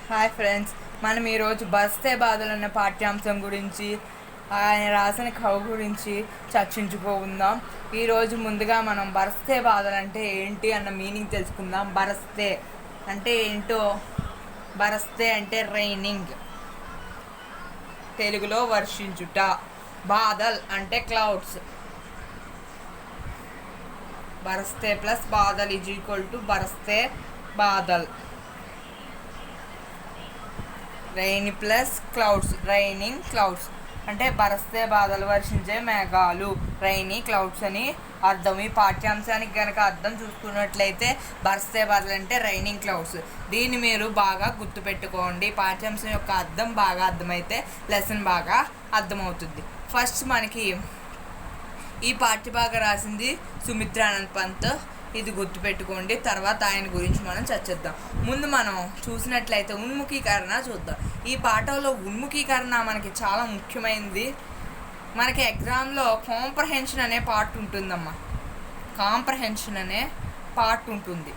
Hi friends, మనం ఈరోజు బస్తే బాధలు అన్న పాఠ్యాంశం గురించి ఆయన రాసిన కవి గురించి చర్చించుకుందాం. ఈరోజు ముందుగా మనం బరస్తే బాధలు అంటే ఏంటి అన్న మీనింగ్ తెలుసుకుందాం. బరస్తే అంటే ఏంటో. బరస్తే అంటే రైనింగ్, తెలుగులో వర్షించుట. బాదల్ అంటే క్లౌడ్స్. బరస్తే ప్లస్ బాదల్ ఈజ్ ఈక్వల్ టు బరస్తే బాదల్. Rain plus clouds, raining clouds అంటే బరస్తే బాధలు, వర్షించే మేఘాలు, రైనీ క్లౌడ్స్ అని అర్థం. ఈ పాఠ్యాంశానికి కనుక అర్థం చూసుకున్నట్లయితే బరస్తే బాధలు అంటే రైనింగ్ క్లౌడ్స్. దీన్ని మీరు బాగా గుర్తుపెట్టుకోండి. పాఠ్యాంశం యొక్క అర్థం బాగా అర్థమైతే లెసన్ బాగా అర్థమవుతుంది. ఫస్ట్ మనకి ఈ పాఠ్యభాగం రాసింది సుమిత్రానంద్ పంత్. ఇది గుర్తుపెట్టుకోండి. తర్వాత ఆయన గురించి మనం చర్చిద్దాం. ముందు మనం చూసినట్లయితే ఉన్ముఖీకరణ చూద్దాం. ఈ పాఠంలో ఉన్ముఖీకరణ మనకి చాలా ముఖ్యమైనది. మనకి ఎగ్జామ్లో కాంప్రహెన్షన్ అనే పార్ట్ ఉంటుందమ్మా. కాంప్రహెన్షన్ అనే పార్ట్ ఉంటుంది.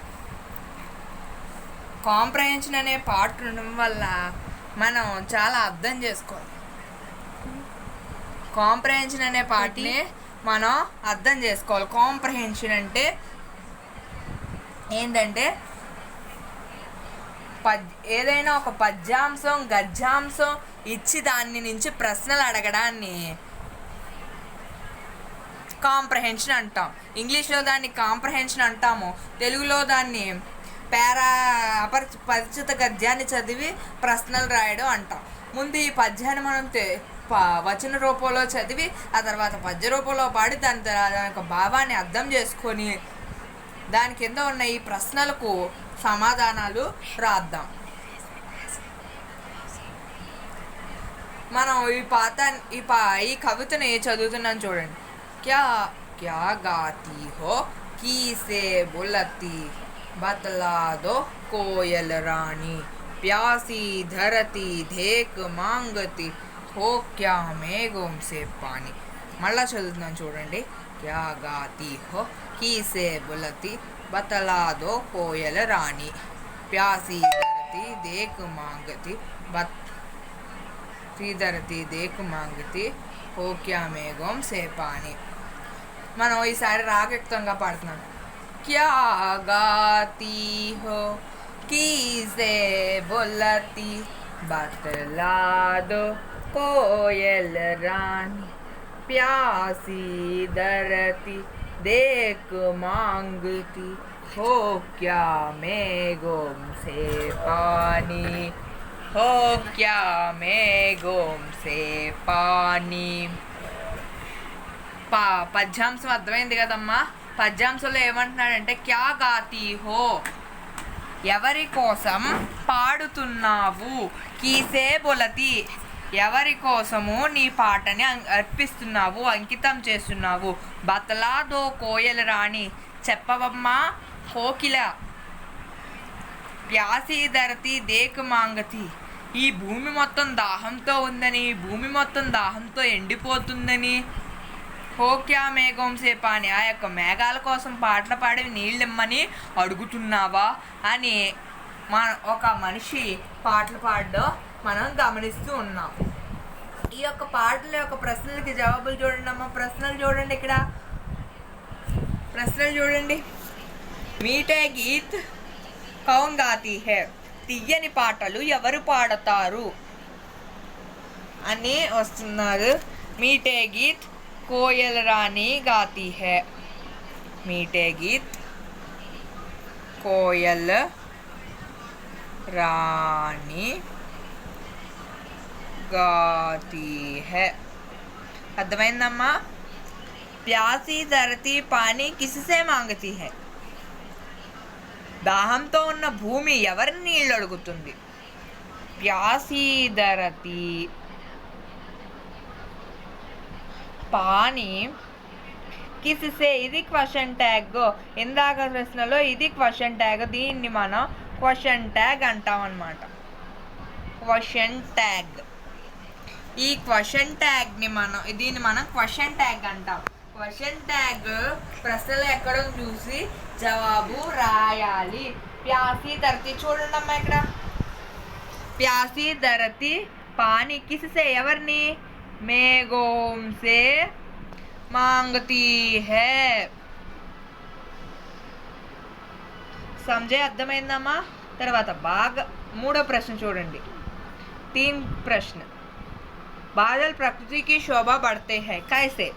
కాంప్రహెన్షన్ అనే పార్ట్ ఉండడం వల్ల మనం చాలా అర్థం చేసుకోవాలి. కాంప్రహెన్షన్ అనే పార్ట్ని మనం అర్థం చేసుకోవాలి. కాంప్రహెన్షన్ అంటే ఏంటంటే ఏదైనా ఒక పద్యాంశం గద్యాంశం ఇచ్చి దాని నుంచి ప్రశ్నలు అడగడాన్ని కాంప్రహెన్షన్ అంటాం. ఇంగ్లీష్లో దాన్ని కాంప్రహెన్షన్ అంటాము. తెలుగులో దాన్ని పరిచిత గద్యాన్ని చదివి ప్రశ్నలు రాయడం అంటాం. ముందు ఈ పద్యాన్ని మనం వచన రూపంలో చదివి ఆ తర్వాత పద్య రూపంలో పాడి దాని యొక్క భావాన్ని అర్థం చేసుకొని దాని కింద ఉన్న ఈ ప్రశ్నలకు సమాధానాలు రాద్దాం. మనం ఈ కవితని చదువుతున్నాను చూడండి. క్యా క్యా గాతి హో కీసే బులతి బతలా దో కోయల్ రాణి ప్యాసి ధరతి ధేక్ మాంగతి హో క్యా మేఘం సే పాని. మళ్ళా చదువుతున్నాను చూడండి. క్యా గాతి హో కీసే బులతి బతలా దో కోయల్ రాణి ప్యాసి ధరతి దేక్ మాంగతి ధరతి దేక్ మాంగతి హో క్యా మేఘం సే పాని. మనం ఈసారి రాగయుక్తంగా పాడుతున్నాం. క్యా గాతి హో కీసే బులతి బతలా దో కోయల్ రాణి प्यासी धरती देख मांगती हो क्या मेघों से पानी हो क्या मेघों से पानी. పద్యాంశం అర్థమైంది కదమ్మా. పద్యాంశంలో ఏమంటున్నాడంటే క్యా గాతి హో, ఎవరి కోసం పాడుతున్నావు, కీసే బొలతి, ఎవరి కోసము నీ పాటని అర్పిస్తున్నావు, అంకితం చేస్తున్నావు, బతలా దో కోయల రాణి, చెప్పవమ్మా కోకిల, ప్యాసి ధరతి దేక్ మాంగతి, ఈ భూమి మొత్తం దాహంతో ఉందని, భూమి మొత్తం దాహంతో ఎండిపోతుందని, హోక్యా మేఘం సేపాని, ఆ యొక్క మేఘాల కోసం పాటలు పాడి నీళ్ళిమ్మని అడుగుతున్నావా అని ఒక మనిషి పాటలు పాడడం మనం గమనిస్తూ ఉన్నాం. ఈ యొక్క పాటల యొక్క ప్రశ్నలకి జవాబులు చూడండి అమ్మ. ప్రశ్నలు చూడండి, ఇక్కడ ప్రశ్నలు చూడండి. మీటే గీత్ కౌన్ గాతి హే, తీయని పాటలు ఎవరు పాడతారు అని వస్తున్నారు. మీటే గీత్ కోయల్ రాణి గాతి హే, మీటే గీత్ కోయల్ రాణి గాతి హై. అర్థమైందమ్మా. ప్యాసి ధరతి పానీ కిసిసే మాంగతి హై, దాహంతో ఉన్న భూమి ఎవరిని నీళ్ళు అడుగుతుంది. ప్యాసి ధరతి పానీ కిసిసే, ఇది క్వశ్చన్ ట్యాగ్. ఇందాక ప్రశ్నలో ఇది క్వశ్చన్ ట్యాగ్. దీన్ని మనం క్వశ్చన్ ట్యాగ్ అంటాం అన్నమాట. Question tag. ఈ క్వశ్చన్ ట్యాగ్ని దీన్ని మనం క్వశ్చన్ ట్యాగ్ అంటాం. క్వశ్చన్ ట్యాగ్ ప్రశ్నలు ఎక్కడో చూసి జవాబు రాయాలి. ప్యాసి ధరతి చూడండి అమ్మా, ఇక్కడ प्यासी धरती पानी किससे ఎవరిని మేఘం से मांगती है. समझे అర్థమైందమ్మా. తర్వాత బాగా మూడో ప్రశ్న చూడండి. 3 प्रश्न. बादल प्रकृति की शोभा बढ़ते हैं कैसे.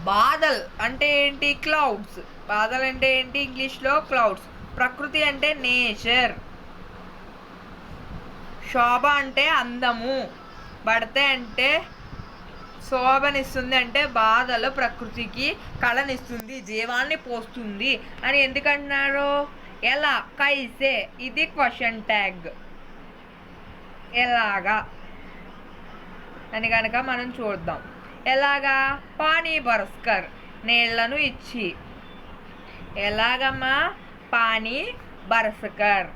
బాదల్ అంటే ఏంటి క్లౌడ్స్. బాదల్ అంటే ఏంటి ఇంగ్లీష్లో క్లౌడ్స్. ప్రకృతి అంటే నేచర్. శోభ అంటే అందము. పడితే అంటే శోభనిస్తుంది అంటే బాధలు ప్రకృతికి కళనిస్తుంది, జీవాన్ని పోస్తుంది అని ఎందుకంటున్నారు. ఎలా కైసే ఇది క్వశ్చన్ ట్యాగ్. ఎలాగా అని కనుక మనం చూద్దాం. ఎలాగా పానీ బరస్కర్ నీళ్లను ఇచ్చి. ఎలాగమ్మా పానీ బరస్కర్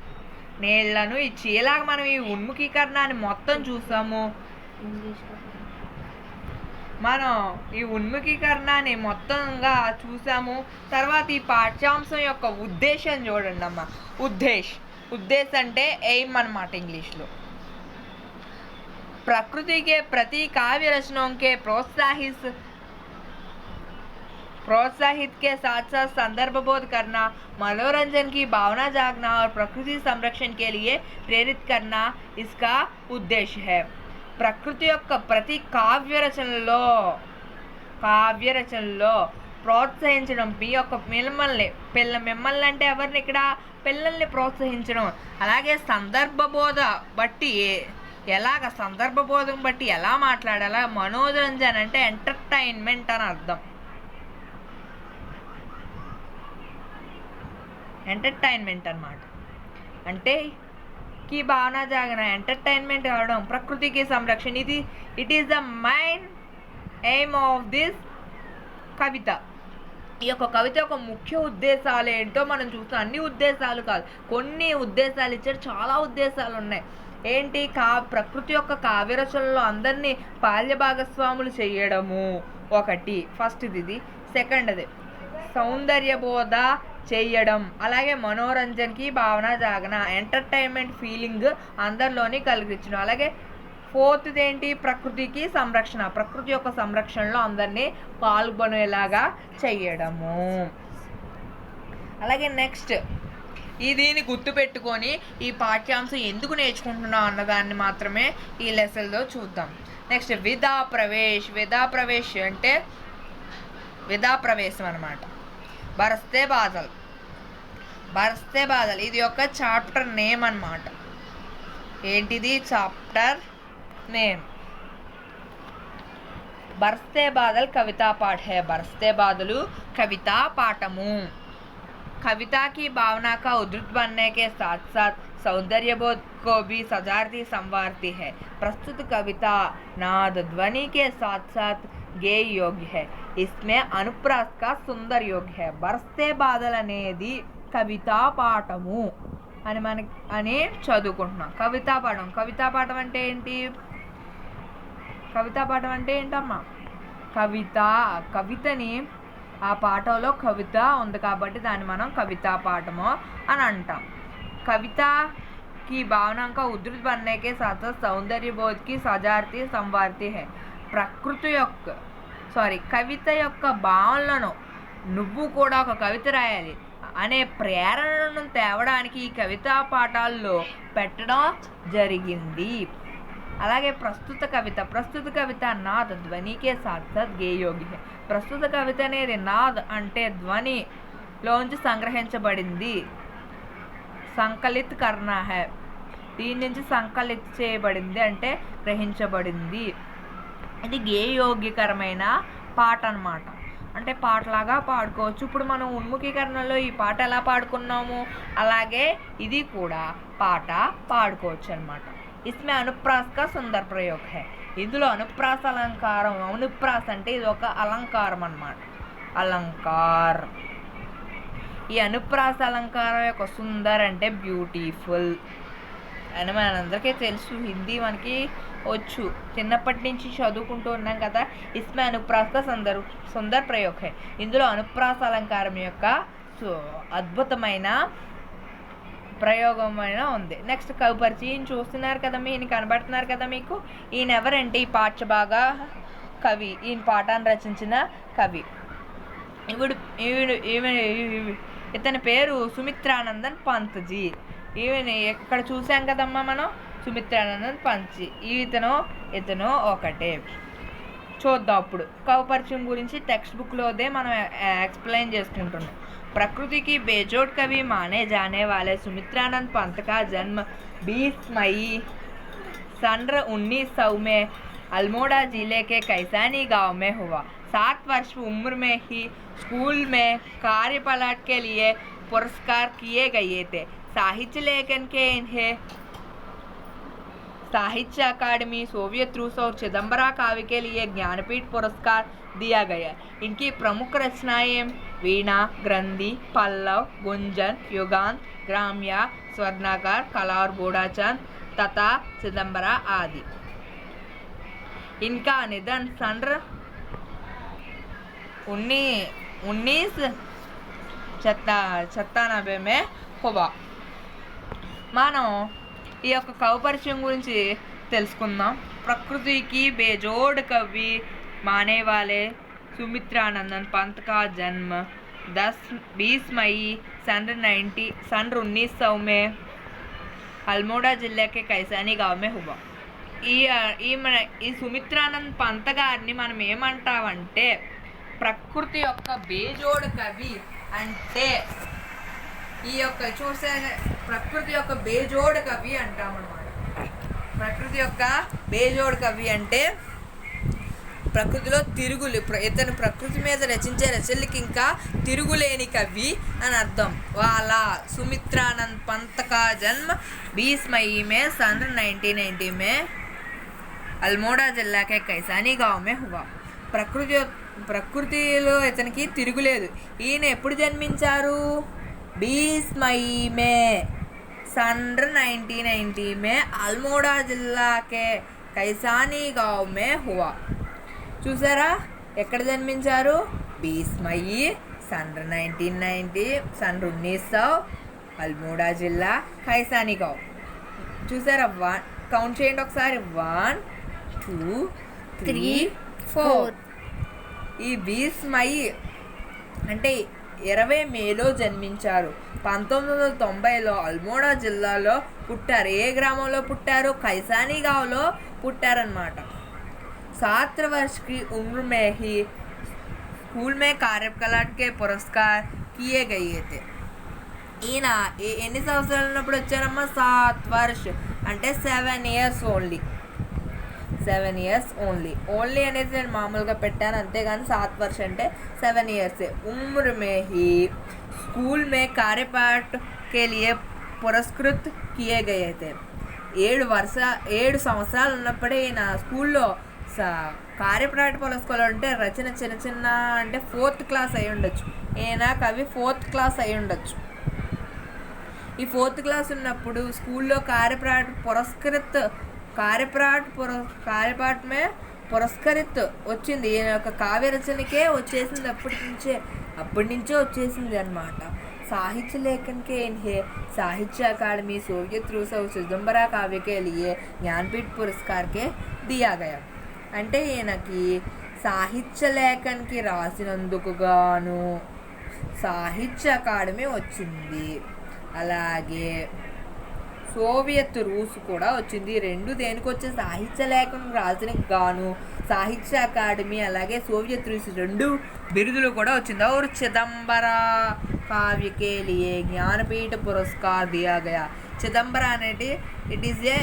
నీళ్లను ఇచ్చి. ఇలాగ మనం ఈ ఉన్ముఖీకరణాన్ని మొత్తం చూసాము. మనం ఈ ఉన్ముఖీకరణాన్ని మొత్తంగా చూసాము. తర్వాత ఈ పాఠ్యాంశం యొక్క ఉద్దేశం చూడండి అమ్మ. ఉద్దేశ్ అంటే ఎయిమ్ అన్నమాట ఇంగ్లీష్లో. प्रकृति के प्रति काव्य रचनाओं के प्रोत्साहित के साथ साथ संदर्भ बोध करना, मनोरंजन की भावना जागना और प्रकृति संरक्षण के लिए प्रेरित करना इसका उद्देश्य है. प्रकृति యొక్క ప్రతి కావ్య రచనలో ప్రోత్సహించడం. మీ యొక్క మిమ్మల్ని అంటే ఎవరిని ఇక్కడ పిల్లల్ని ప్రోత్సహించడం. అలాగే సందర్భబోధ బట్టి ఎలాగ సందర్భబోధం బట్టి ఎలా మాట్లాడాలా. మనోరంజన్ అంటే ఎంటర్టైన్మెంట్ అని అర్థం. ఎంటర్టైన్మెంట్ అన్నమాట. అంటే की भावना जागना ఎంటర్టైన్మెంట్ అవడం. ప్రకృతికి సంరక్షణ it is the main aim of this కవిత. ఈ యొక్క కవిత యొక్క ముఖ్య ఉద్దేశాలు ఏంటో మనం చూస్తాం. అన్ని ఉద్దేశాలు కాదు, కొన్ని ఉద్దేశాలు ఇచ్చారు. చాలా ఉద్దేశాలు ఉన్నాయి. ఏంటి ప్రకృతి యొక్క కావ్యరచనలో అందరినీ బాల్య భాగస్వాములు చేయడము ఒకటి ఫస్ట్ ఇది. సెకండ్ది సౌందర్యబోధ చేయడం. అలాగే మనోరంజన్కి భావన జాగన ఎంటర్టైన్మెంట్ ఫీలింగ్ అందరిలోని కలిగించడం. అలాగే ఫోర్త్ది ఏంటి ప్రకృతికి సంరక్షణ. ప్రకృతి యొక్క సంరక్షణలో అందరినీ పాల్గొనేలాగా చేయడము. అలాగే నెక్స్ట్ దీన్ని గుర్తుపెట్టుకొని ఈ పాఠ్యాంశం ఎందుకు నేర్చుకుంటున్నాం అన్నదాన్ని మాత్రమే ఈ లెసన్లో చూద్దాం. నెక్స్ట్ విదా ప్రవేశ్ అంటే విదా ప్రవేశం అన్నమాట. బరస్తే బాదల్ ఇది ఒక చాప్టర్ నేమ్ అన్నమాట. ఏంటిది చాప్టర్ నేమ్. బరస్తే బాదల్ కవితా పాఠ హై. బరస్తే బాదలు కవితా పాఠము. कविता की भावना का उद्धृत बनने के साथ साथ सौंदर्य बोध को भी सजारती संवारती है. प्रस्तुत कविता नाद ध्वनि के साथ साथ गेय योग्य है. इसमें अनुप्रास का सुंदर योग्य है. बरसते बादल అనేది కవితా పాఠము అని చదువుకుంటున్నాం. కవితా పాఠం అంటే ఏంటి. కవితా పాఠం అంటే ఏంటమ్మా. కవితని ఆ పాఠంలో కవిత ఉంది కాబట్టి దాన్ని మనం కవితా పాఠము అని అంటాం. కవితకి భావన का उद्धृत बनने के साथ सौंदर्य बोध की सजारती संवारती है. కవిత యొక్క భావనలను నువ్వు కూడా ఒక కవిత రాయాలి అనే ప్రేరణను తేవడానికి ఈ కవితా పాఠాల్లో పెట్టడం జరిగింది. అలాగే ప్రస్తుత కవిత నాద్ ధ్వనికే సాత్ సాత్ గేయోగి హై. ప్రస్తుత కవిత అనేది నాద్ అంటే ధ్వనిలోంచి సంగ్రహించబడింది. సంకలిత్ కర్నా హై. దీని నుంచి సంకలిత్ చేయబడింది అంటే గ్రహించబడింది. ఇది గేయోగ్యకరమైన పాట అన్నమాట. అంటే పాటలాగా పాడుకోవచ్చు. ఇప్పుడు మనం ఉన్ముఖీకరణలో ఈ పాట ఎలా పాడుకున్నాము అలాగే ఇది కూడా పాట పాడుకోవచ్చు అన్నమాట. इसमें अनुप्रास का सुंदर प्रयोग है. ఇందులో అనుప్రాస అలంకారం. అనుప్రాస అంటే ఇది ఒక అలంకారం అన్నమాట. అలంకార్. ఈ అనుప్రాస అలంకారం యొక్క సుందర్ అంటే బ్యూటిఫుల్ అని మనందరికీ తెలుసు. హిందీ మనకి వచ్చు, చిన్నప్పటి నుంచి చదువుకుంటూ ఉన్నాం కదా. ఇస్మే అనుప్రాస్ కా సుందర్ ప్రయోగ్ హై. ఇందులో అనుప్రాస అలంకారం యొక్క అద్భుతమైన ప్రయోగమైన ఉంది. నెక్స్ట్ కవిపరిచి ఈయన చూస్తున్నారు కదా, ఈయన కనబడుతున్నారు కదా మీకు. ఈయన ఎవరంటే ఈ పాఠ్యభాగా కవి, ఈయన పాఠాన్ని రచించిన కవి. ఇతని పేరు సుమిత్రానందన్ పంత్జీ. ఈవెన్ ఎక్కడ చూసాం కదమ్మా మనం, సుమిత్రానందన్ పంత్జీ. ఇతను ఒకటే. చూద్దాం అప్పుడు కవిపరిచయం గురించి టెక్స్ట్ బుక్లోదే మనం एक्सप्लेन చేసుకుంటున్నాం. प्रकृति की बेजोड़ कवि माने जाने वाले सुमित्रानंद पंत का जन्म 20 मई सन 1900 में अल्मोड़ा जिले के कैसानी गांव में हुआ. 7 वर्ष उम्र में ही स्कूल में कार्यपाठ के लिए पुरस्कार किए गए थे. साहित्य लेखन के इन्हें साहित्य अकादमी, सोवियत रूस और चिदंबरा काव्य के लिए ज्ञानपीठ पुरस्कार दिया गया. इनकी प्रमुख रचनाएं वीणा, ग्रंथि, पल्लव, गुंजन, युगांत, ग्राम्य, स्वर्णाकार, कलार, बूढ़ाचंद तथा चिदंबरा आदि. इनका निधन सन 1997 में हुआ. మనం ఈ యొక్క కవిపరిచయం గురించి తెలుసుకుందాం. ప్రకృతికి బేజోడ్ కవి माने वाले सुमित्रानंदन पंत का जन्म 20 मई सन 1900 में अल्मोड़ा जिले के कैसानी गांव में हुआ. ఈ సుమిత్రానంద్ పంత గారిని మనం ఏమంటామంటే ప్రకృతి యొక్క బేజోడ్ కవి అంటే ఈ యొక్క చూసే ప్రకృతి యొక్క బేజోడ్ కవి అంటామన్నమాట. ప్రకృతి యొక్క బేజోడ్ కవి అంటే ప్రకృతిలో ఇతను ప్రకృతి మీద రచించే రచనలకి ఇంకా తిరుగులేని కవి అని అర్థం. వాళ్ళ సుమిత్రానంద్ పంత का जन्म 20 मई में सन 1990 में अल्मोड़ा जिला के कैसानी गांव में हुआ. ప్రకృతిలో ఇతనికి తిరుగులేదు. ఈయన ఎప్పుడు జన్మించారు? 20 मई में सन 1990 में अल्मोड़ा जिला के कैसानी गांव में हुआ. చూసారా ఎక్కడ జన్మించారు? 20 मई सन 1900 అల్మోడా జిల్లా ఖైసానీ గావ్. చూసారా? కౌంట్ చేయండి ఒకసారి. 1 2 3 4. ఈ 20 మై అంటే 20 మేలో జన్మించారు. 1990లో అల్మోడా జిల్లాలో పుట్టారు. ఏ గ్రామంలో పుట్టారు? ఖైసానీ గావ్లో పుట్టారనమాట. 7 वर्ष की उम्र में ही स्कूल में कार्यकला के पुरस्कार किए गए थे. ఈయన ఎన్ని సంవత్సరాలు ఉన్నప్పుడు వచ్చారమ్మా? 7 वर्ष అంటే 7 years ఓన్లీ. 7 years ఓన్లీ అనేది నేను మామూలుగా పెట్టాను అంతేగాని 7 वर्ष అంటే 7 years. उम्र में ही स्कूल में कार्यपाठ के लिए पुरस्कृत किए गए थे. 7 సంవత్సరాలు ఉన్నప్పుడే ఈయన స్కూల్లో కార్యపాఠ పురస్కారాలు అంటే రచన చిన్న అంటే 4th క్లాస్ అయి ఉండొచ్చు. ఈయన కవి 4th క్లాస్ అయి ఉండొచ్చు. ఈ 4th క్లాస్ ఉన్నప్పుడు స్కూల్లో కార్యపాఠ మే పురస్కరిత్ వచ్చింది. ఈయన యొక్క కావ్య రచనకే వచ్చేసింది. అప్పటి నుంచే వచ్చేసింది అనమాట. साहित्य लेखन के इन्हें साहित्य अकादमी, सोवियत रूस और चिदंबरा काव्य के लिए ज्ञानपीठ पुरस्कार के दिया गया. అంటే ఈయనకి సాహిత్య లేఖన్కి రాసినందుకు గాను సాహిత్య అకాడమీ వచ్చింది. అలాగే సోవియత్ రూస్ కూడా వచ్చింది. రెండు దేనికి వచ్చే సాహిత్య లేఖనం రాసినకి గాను సాహిత్య అకాడమీ అలాగే సోవియత్ రూస్ 2 బిరుదులు కూడా వచ్చింది. और चिदंबरा काव्य के लिए ज्ञानपीठ पुरस्कार दिया गया. चिदंबरा అనేది it is a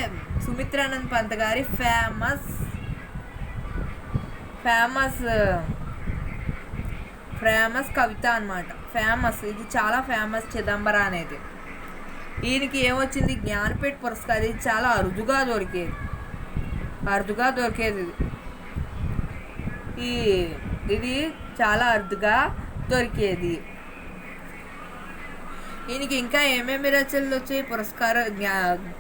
Sumitranand Pant గారి ఫేమస్ కవిత అనమాట. ఇది చాలా ఫేమస్ చిదంబర అనేది. ఈయనకి ఏమొచ్చింది? జ్ఞానపీఠ పురస్కారం. ఇది చాలా అరుదుగా దొరికేది. ఇది చాలా అరుదుగా దొరికేది. ఈయనకి ఇంకా ఏమేమి రచనలు వచ్చాయి? పురస్కారం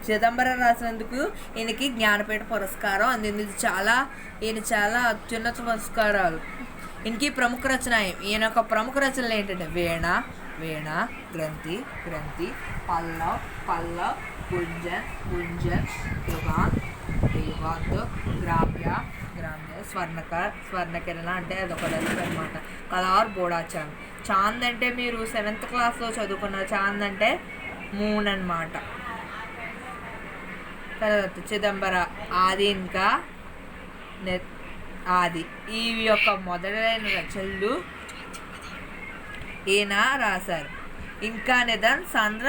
చిదంబరం రాసినందుకు ఈయనకి జ్ఞానపీఠ పురస్కారం అందింది. ఈయన చాలా అత్యున్నత పురస్కారాలు. ఈయనకి ప్రముఖ రచన ఈయన యొక్క ప్రముఖ రచనలు ఏంటంటే వీణ, వీణ, గ్రంథి, గ్రంథి, పల్లవ్, పల్లవ్, గుంజన్, గుంజన్, యుగాంత్, యుగాంత్, గ్రామ్య, గ్రామ్య, స్వర్ణకర్, స్వర్ణకిరణ అంటే అదొక డెస్క్ అనమాట. కలార్, బోడాచాంద్. చాంద్ అంటే మీరు 7th క్లాస్లో చదువుకున్న చాంద్ అంటే మూన్ అనమాట. తర్వాత చిదంబర, ఆది ఇంకా ఆది ఈ యొక్క మొదలైన రచనలు ఈయన రాశారు. ఇంకా నిధన్ సంద్ర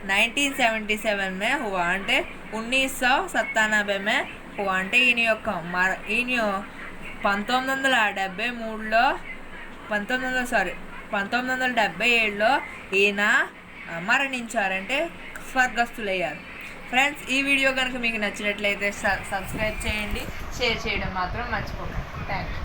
1977 में हुआ అంటే 1997 में हुआ అంటే ఈయన 1973లో 1977లో ఈయన మరణించారంటే స్వర్గస్థులయ్యారు. ఫ్రెండ్స్, ఈ వీడియో కనుక మీకు నచ్చినట్లయితే సబ్స్క్రైబ్ చేయండి, షేర్ చేయడం మాత్రం మర్చిపోకండి. Thank you.